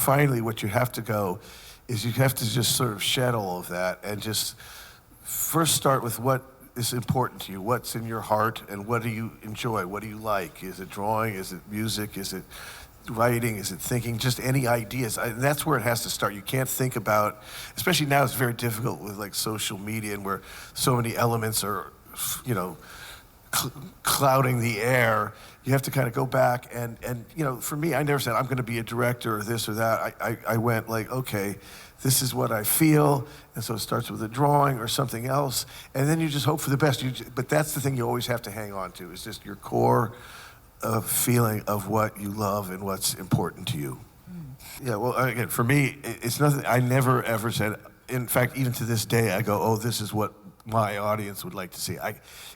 finally what you have to go is you have to just sort of shed all of that and just first start with what is important to you, what's in your heart, and what do you enjoy, what do you like? Is it drawing, is it music, is it writing, is it thinking, just any ideas. And that's where it has to start. You can't think about, especially now it's very difficult with like social media and where so many elements are, you know, clouding the air. You have to kind of go back and you know, for me, I never said I'm going to be a director or this or that. I went like, okay, this is what I feel, and so it starts with a drawing or something else, and then you just hope for the best. But that's the thing you always have to hang on to, is just your core feeling of what you love and what's important to you. Yeah, well, again, for me, it's nothing, I never ever said, in fact, even to this day, I go, oh, this is what my audience would like to see.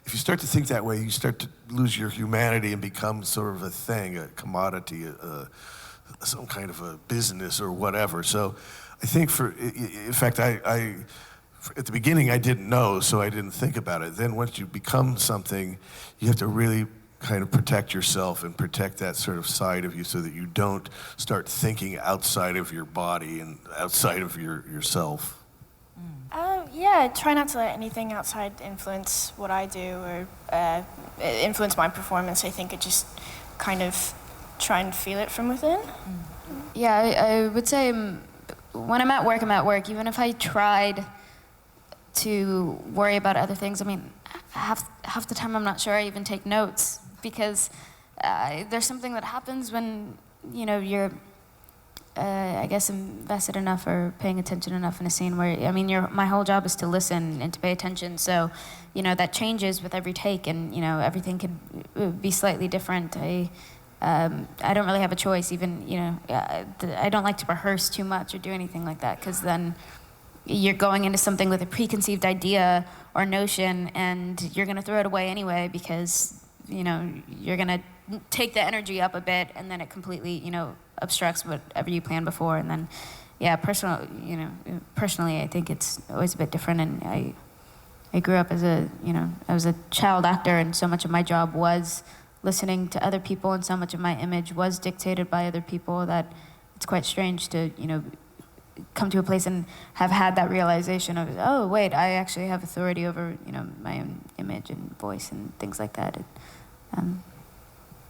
If you start to think that way, you start to lose your humanity and become sort of a thing, a commodity, some kind of a business or whatever. So I think in fact, I at the beginning I didn't know, so I didn't think about it. Then once you become something, you have to really kind of protect yourself and protect that sort of side of you so that you don't start thinking outside of your body and outside of yourself. Yeah, I try not to let anything outside influence what I do or influence my performance. I think I just kind of try and feel it from within. Yeah, I would say when I'm at work. Even if I tried to worry about other things, I mean, half the time I'm not sure I even take notes, because there's something that happens when, you know, you're I guess invested enough or paying attention enough in a scene where, I mean, my whole job is to listen and to pay attention. So, you know, that changes with every take, and, you know, everything could be slightly different. I don't really have a choice, even, you know, I don't like to rehearse too much or do anything like that, because then you're going into something with a preconceived idea or notion, and you're gonna throw it away anyway, because, you know, you're gonna take the energy up a bit, and then it completely, you know, obstructs whatever you planned before. And then, yeah, personally, I think it's always a bit different. And I grew up as I was a child actor, and so much of my job was listening to other people, and so much of my image was dictated by other people, that it's quite strange to, you know, come to a place and have had that realization of, oh, wait, I actually have authority over, you know, my own image and voice and things like that.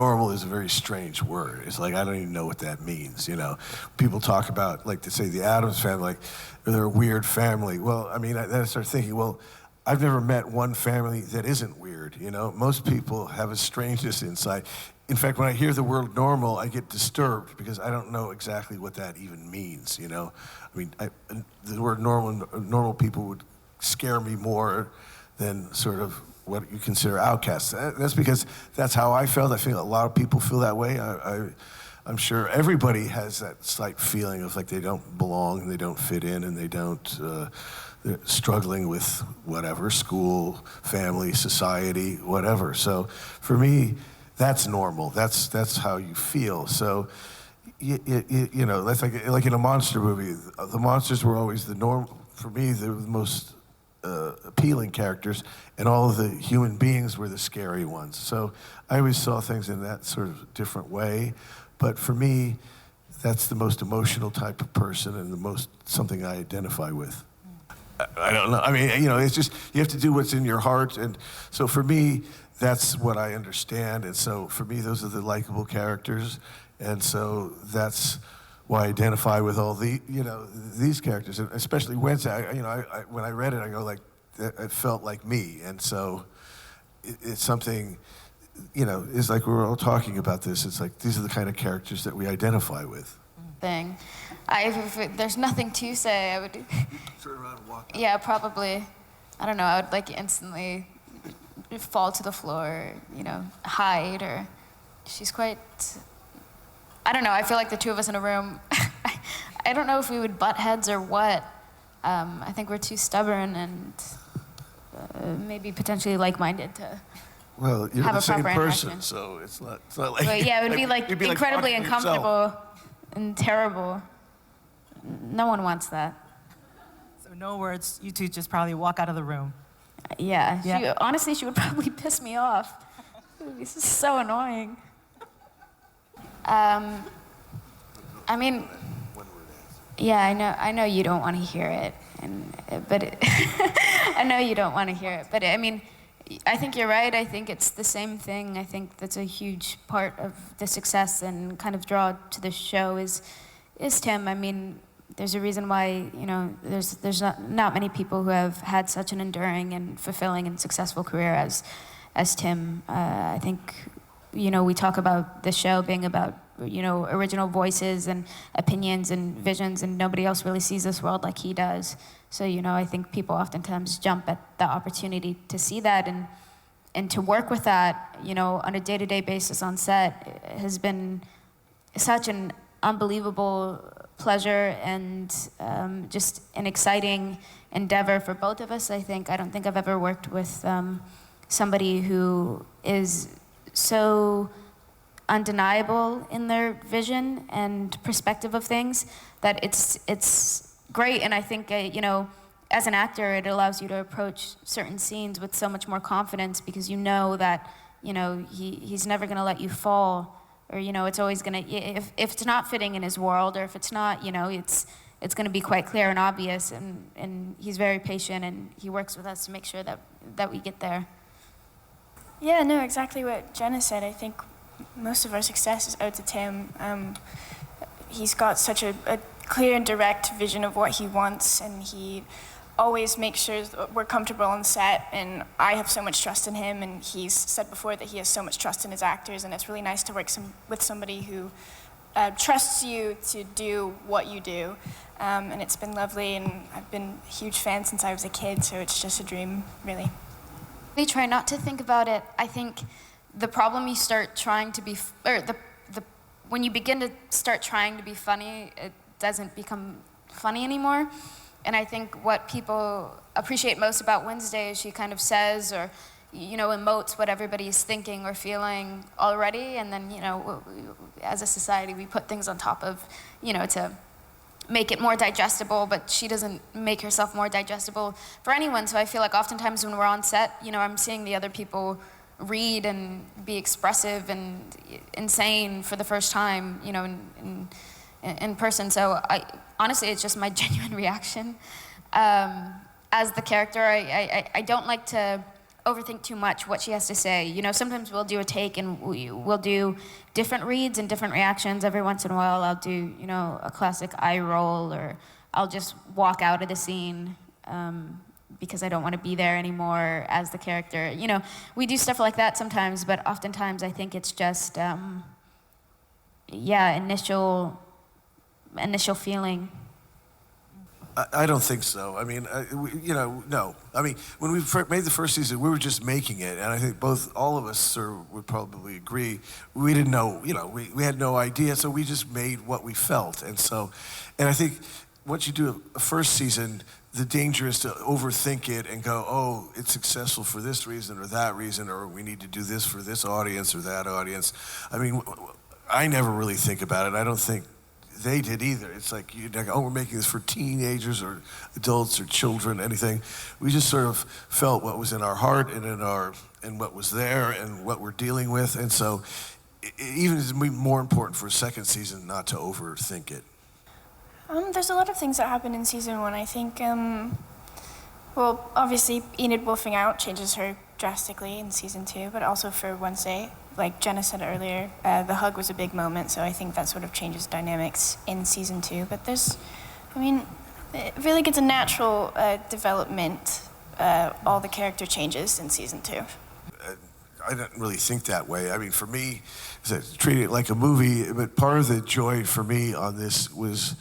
Normal is a very strange word. It's like, I don't even know what that means, you know. People talk about, like, to say the Addams family, like, they're a weird family. Well, I mean, then I start thinking, well, I've never met one family that isn't weird, you know. Most people have a strangeness inside. In fact, when I hear the word normal, I get disturbed, because I don't know exactly what that even means, you know. I mean, the word normal people would scare me more than sort of what you consider outcasts. That's because that's how I felt. I think a lot of people feel that way. I'm sure everybody has that slight feeling of like they don't belong, and they don't fit in, and they're struggling with whatever, school, family, society, whatever. So for me, that's normal. That's how you feel. So you know, that's like in a monster movie. The monsters were always the norm. For me, they were the most appealing characters, and all of the human beings were the scary ones. So I always saw things in that sort of different way. But for me, that's the most emotional type of person, and the most something I identify with. I don't know. I mean, you know, it's just, you have to do what's in your heart. And so for me, that's what I understand. And so for me, those are the likable characters. And so that's why I identify with all the, you know, these characters, and especially Wednesday. When I read it, I go like, it felt like me. And so it's something, you know, it's like we're all talking about this. It's like, these are the kind of characters that we identify with. Thing. If there's nothing to say, I would Turn around and walk out. Yeah, probably. I don't know, I would like instantly fall to the floor, you know, hide, or she's quite, I don't know, I feel like the two of us in a room, I don't know if we would butt heads or what. I think we're too stubborn and maybe potentially like-minded to Well, you're have the a same proper person, interaction. so it's not like... But yeah, it would be like you'd be incredibly talking to yourself. uncomfortable and terrible. No one wants that. So no words, you two just probably walk out of the room. Yeah. Honestly, she would probably piss me off. This is so annoying. I mean, Yeah, I know you don't want to hear it, I know you don't want to hear it, but I mean, I think you're right. I think it's the same thing. I think that's a huge part of the success and kind of draw to the show is Tim. I mean, there's a reason why, you know, there's not many people who have had such an enduring and fulfilling and successful career as Tim. I think, you know, we talk about the show being about, you know, original voices and opinions and visions, and nobody else really sees this world like he does. So, you know, I think people oftentimes jump at the opportunity to see that and to work with that, you know, on a day-to-day basis on set has been such an unbelievable pleasure and just an exciting endeavor for both of us, I think. I don't think I've ever worked with somebody who is so undeniable in their vision and perspective of things that it's great. And I think, you know, as an actor, it allows you to approach certain scenes with so much more confidence because you know that, you know, he's never going to let you fall, or, you know, it's always going to, if it's not fitting in his world, or if it's not, you know, it's going to be quite clear and obvious, and he's very patient, and he works with us to make sure that we get there. Yeah, no, exactly what Jenna said. I think most of our success is owed to Tim. He's got such a clear and direct vision of what he wants, and he always makes sure we're comfortable on set, and I have so much trust in him, and he's said before that he has so much trust in his actors, and it's really nice to work with somebody who trusts you to do what you do, and it's been lovely, and I've been a huge fan since I was a kid, so it's just a dream, really. We try not to think about it. I think the problem you start trying to be, when you begin to start trying to be funny, it doesn't become funny anymore. And I think what people appreciate most about Wednesday is she kind of says, or, you know, emotes what everybody's thinking or feeling already. And then, you know, as a society, we put things on top of, you know, to make it more digestible, but she doesn't make herself more digestible for anyone. So I feel like oftentimes when we're on set, you know, I'm seeing the other people read and be expressive and insane for the first time, you know, in person. So honestly, it's just my genuine reaction. As the character, I don't like to overthink too much what she has to say. You know, sometimes we'll do a take and we'll do different reads and different reactions. Every once in a while, I'll do, you know, a classic eye roll, or I'll just walk out of the scene because I don't want to be there anymore as the character. You know, we do stuff like that sometimes, but oftentimes I think it's just, initial feeling. I don't think so. I mean, you know, no. I mean, when we made the first season, we were just making it, and I think all of us would probably agree. We didn't know, you know, we had no idea, so we just made what we felt, and I think once you do a first season, the danger is to overthink it and go, oh, it's successful for this reason or that reason, or we need to do this for this audience or that audience. I mean, I never really think about it. I don't think they did either. It's like, oh, we're making this for teenagers or adults or children, anything. We just sort of felt what was in our heart and what was there and what we're dealing with. And so even it's more important for a second season not to overthink it. There's a lot of things that happen in season one. I think, well, obviously Enid wolfing out changes her drastically in season two, but also for Wednesday, like Jenna said earlier, the hug was a big moment, so I think that sort of changes dynamics in season two. But it really gets a natural development, all the character changes in season two. I didn't really think that way. I mean, for me, treat it like a movie, but part of the joy for me on this was,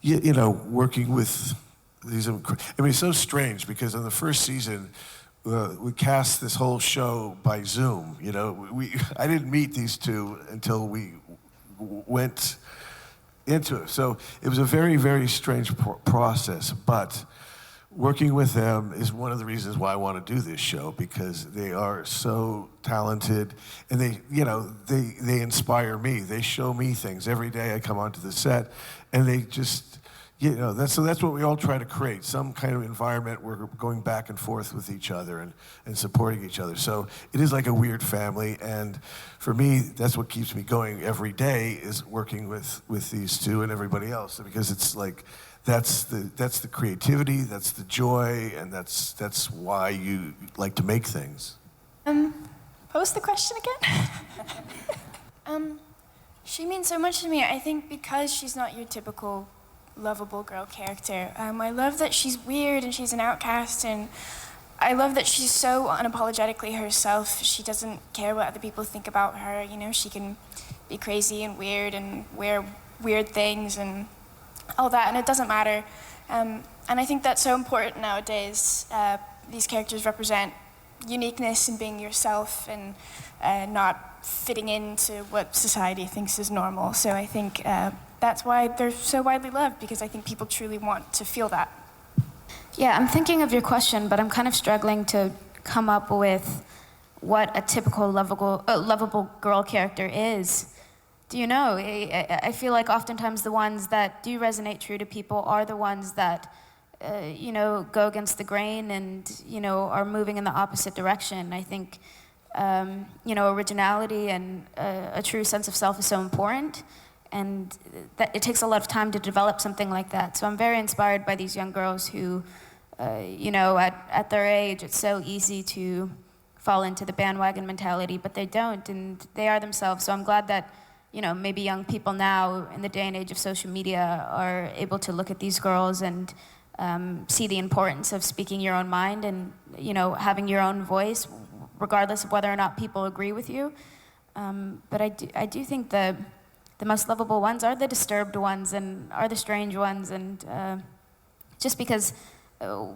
you know, working with these. I mean, it's so strange because in the first season, we cast this whole show by Zoom. You know, I didn't meet these two until we went into it. So it was a very, very strange process. But working with them is one of the reasons why I want to do this show, because they are so talented, and they inspire me. They show me things every day. I come onto the set, and they just, you know, that's what we all try to create, some kind of environment where we're going back and forth with each other and supporting each other. So it is like a weird family, and for me, that's what keeps me going every day, is working with these two and everybody else, because it's like, that's the creativity, that's the joy, and that's why you like to make things. What was the question again? She means so much to me, I think, because she's not your typical lovable girl character. I love that she's weird and she's an outcast, and I love that she's so unapologetically herself. She doesn't care what other people think about her. You know, she can be crazy and weird and wear weird things and all that, and it doesn't matter. And I think that's so important nowadays. These characters represent uniqueness and being yourself and not fitting into what society thinks is normal. So I think that's why they're so widely loved, because I think people truly want to feel that. Yeah, I'm thinking of your question, but I'm kind of struggling to come up with what a typical lovable girl character is. Do you know? I feel like oftentimes the ones that do resonate true to people are the ones that, you know, go against the grain and, you know, are moving in the opposite direction. I think, you know, originality and a true sense of self is so important, and that it takes a lot of time to develop something like that. So I'm very inspired by these young girls who, you know, at their age, it's so easy to fall into the bandwagon mentality, but they don't, and they are themselves. So I'm glad that, you know, maybe young people now in the day and age of social media are able to look at these girls and see the importance of speaking your own mind and, you know, having your own voice, regardless of whether or not people agree with you. But I do think the most lovable ones are the disturbed ones and are the strange ones, and just because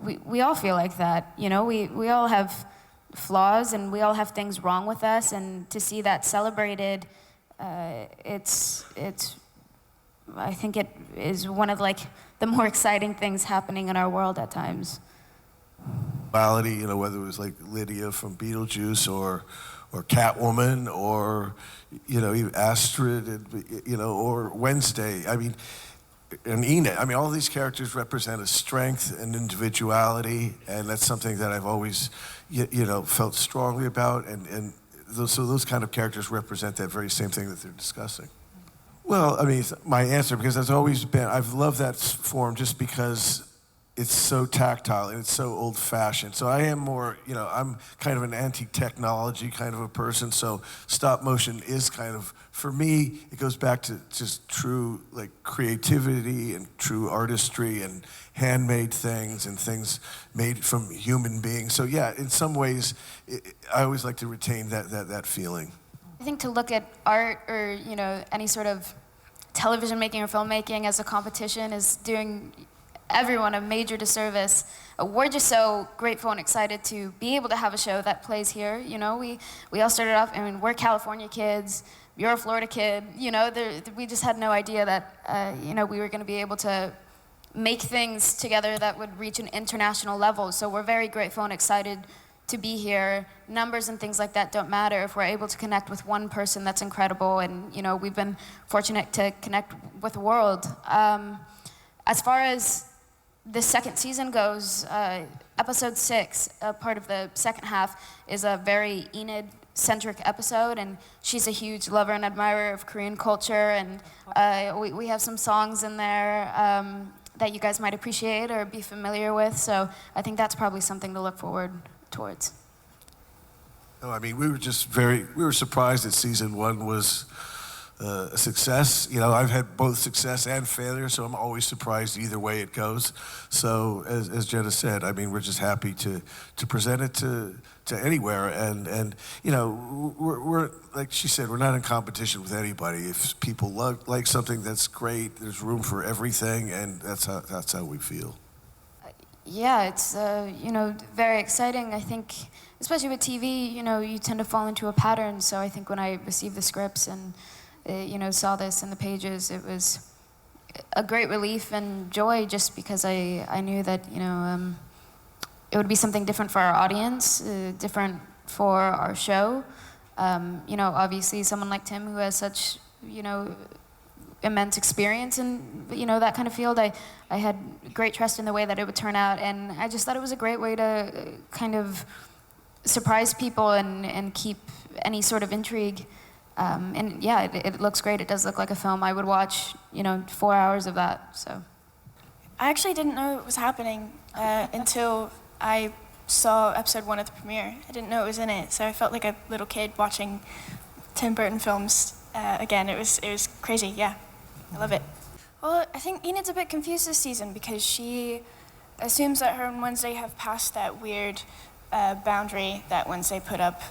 we all feel like that, you know, we all have flaws and we all have things wrong with us, and to see that celebrated, it's I think it is one of like the more exciting things happening in our world at times. Quality, you know, whether it was like Lydia from Beetlejuice or Catwoman, or, you know, even Astrid, and, you know, or Wednesday. I mean, and Enid. I mean, all these characters represent a strength and individuality, and that's something that I've always, you know, felt strongly about. And those kind of characters represent that very same thing that they're discussing. Well, I mean, it's my answer, because I've loved that form just because it's so tactile and it's so old-fashioned. So I am more, you know, I'm kind of an anti-technology kind of a person, so stop motion is kind of, for me, it goes back to just true, like, creativity and true artistry and handmade things and things made from human beings. So yeah, in some ways, I always like to retain that feeling. I think to look at art or, you know, any sort of television making or filmmaking as a competition is doing everyone a major disservice. We're just so grateful and excited to be able to have a show that plays here. You know, we all started off, I mean, we're California kids, you're a Florida kid, you know, we just had no idea that, you know, we were gonna be able to make things together that would reach an international level. So we're very grateful and excited to be here. Numbers and things like that don't matter if we're able to connect with one person. That's incredible, and, you know, we've been fortunate to connect with the world. As far as the second season goes, episode 6, part of the second half, is a very Enid-centric episode, and she's a huge lover and admirer of Korean culture, and we have some songs in there that you guys might appreciate or be familiar with, so I think that's probably something to look forward towards. No, I mean, we were surprised that season 1 was a success. You know, I've had both success and failure, so I'm always surprised either way it goes. So as Jenna said, I mean, we're just happy to present it to anywhere, and you know, we're like she said, we're not in competition with anybody. If people like something, that's great. There's room for everything, and that's how we feel. Yeah, it's you know, very exciting. I think, especially with TV, you know, you tend to fall into a pattern. So I think when I received the scripts and you know, saw this in the pages, it was a great relief and joy, just because I knew that, you know, it would be something different for our audience, different for our show. You know, obviously someone like Tim, who has such, you know, immense experience in, that kind of field. I had great trust in the way that it would turn out, and I just thought it was a great way to kind of surprise people and keep any sort of intrigue. And yeah, it looks great. It does look like a film. I would watch, 4 hours of that, so. I actually didn't know it was happening until I saw episode 1 at the premiere. I didn't know it was in it, so I felt like a little kid watching Tim Burton films again. It was crazy, yeah. I love it. Well, I think Enid's a bit confused this season because she assumes that her and Wednesday have passed that weird boundary that Wednesday put up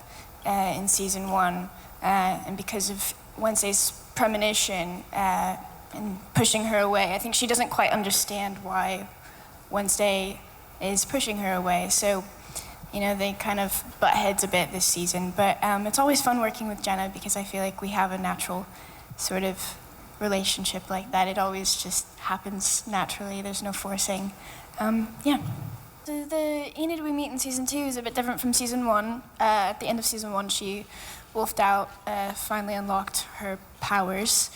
in season 1, and because of Wednesday's premonition and pushing her away, I think she doesn't quite understand why Wednesday is pushing her away. So, they kind of butt heads a bit this season. But it's always fun working with Jenna because I feel like we have a natural sort of relationship like that. It always just happens naturally. There's no forcing. Yeah. So the Enid we meet in season 2 is a bit different from season 1. At the end of season 1, she wolfed out, finally unlocked her powers.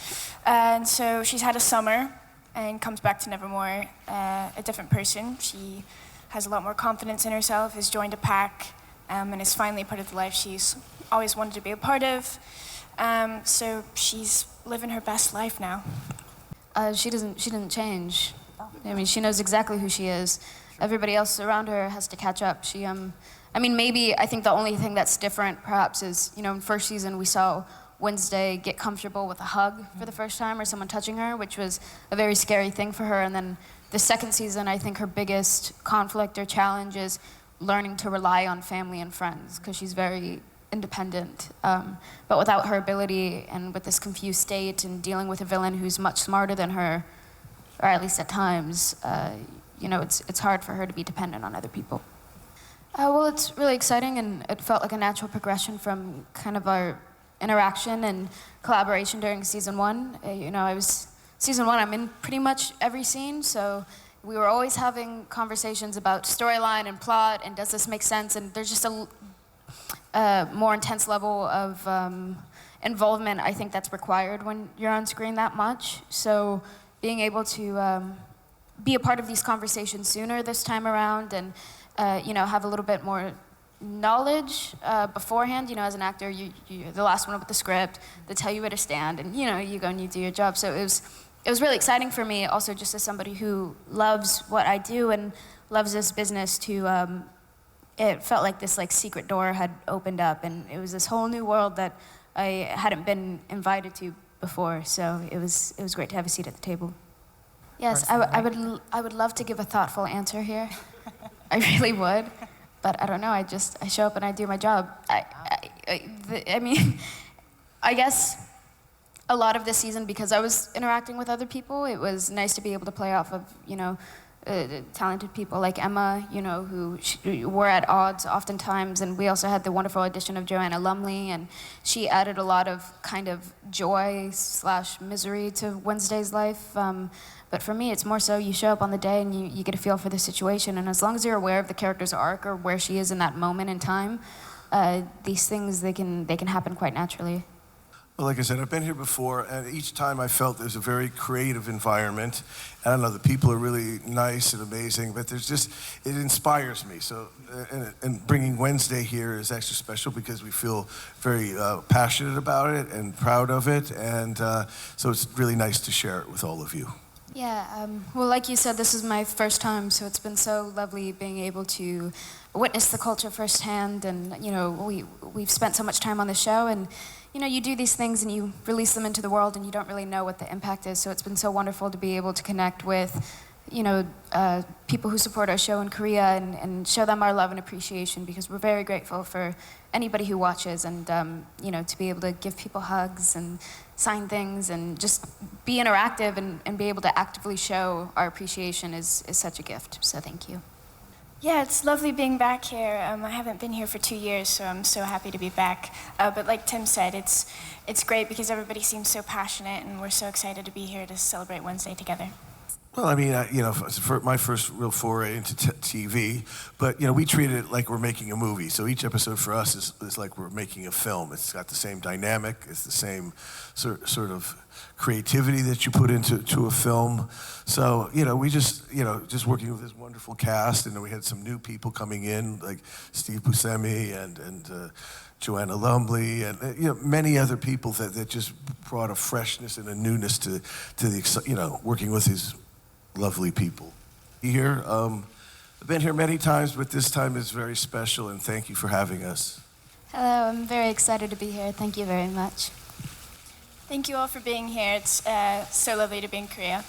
And so she's had a summer and comes back to Nevermore a different person. She has a lot more confidence in herself, has joined a pack, and is finally part of the life she's always wanted to be a part of. So she's living her best life now. She didn't change. I mean, she knows exactly who she is. Everybody else around her has to catch up. Maybe I think the only thing that's different perhaps is, in first season we saw Wednesday get comfortable with a hug for the first time or someone touching her, which was a very scary thing for her. And then the second season, I think her biggest conflict or challenge is learning to rely on family and friends because she's very independent. But without her ability and with this confused state and dealing with a villain who's much smarter than her, or at least at times, it's hard for her to be dependent on other people. Well, it's really exciting, and it felt like a natural progression from kind of our interaction and collaboration during season 1. Season 1, I'm in pretty much every scene, so we were always having conversations about storyline and plot, and does this make sense? And there's just a more intense level of involvement, I think, that's required when you're on screen that much. So being able to be a part of these conversations sooner this time around and have a little bit more knowledge beforehand. As an actor, you're the last one up with the script. They tell you where to stand, and you go and you do your job. So it was really exciting for me, also just as somebody who loves what I do and loves this business. It felt like this secret door had opened up, and it was this whole new world that I hadn't been invited to before. So it was great to have a seat at the table. Yes, I would love to give a thoughtful answer here. I really would, but I don't know. I show up and I do my job. I guess a lot of this season, because I was interacting with other people, it was nice to be able to play off of, talented people like Emma, who were at odds oftentimes, and we also had the wonderful addition of Joanna Lumley, and she added a lot of kind of joy/misery to Wednesday's life. But for me, it's more so you show up on the day and you get a feel for the situation, and as long as you're aware of the character's arc or where she is in that moment in time, these things, they can happen quite naturally. Well, like I said, I've been here before, and each time I felt there's a very creative environment. I don't know, the people are really nice and amazing, but it inspires me. So, and bringing Wednesday here is extra special because we feel very passionate about it and proud of it, and so it's really nice to share it with all of you. Yeah, well, like you said, this is my first time, so it's been so lovely being able to witness the culture firsthand, and we've spent so much time on the show, and you do these things and you release them into the world and you don't really know what the impact is. So it's been so wonderful to be able to connect with, people who support our show in Korea and show them our love and appreciation, because we're very grateful for anybody who watches, and, to be able to give people hugs and sign things and just be interactive and be able to actively show our appreciation is such a gift. So thank you. Yeah, it's lovely being back here. I haven't been here for 2 years, so I'm so happy to be back. But like Tim said, it's great because everybody seems so passionate, and we're so excited to be here to celebrate Wednesday together. Well, I mean, for my first real foray into TV, but we treat it like we're making a movie. So each episode for us is like we're making a film. It's got the same dynamic. It's the same sort of creativity that you put into a film. So we just working with this wonderful cast, and then we had some new people coming in, like Steve Buscemi and Joanna Lumley, and many other people that just brought a freshness and a newness to the working with these lovely people. Here, I've been here many times, but this time is very special, and thank you for having us. Hello, I'm very excited to be here. Thank you very much. Thank you all for being here. It's so lovely to be in Korea.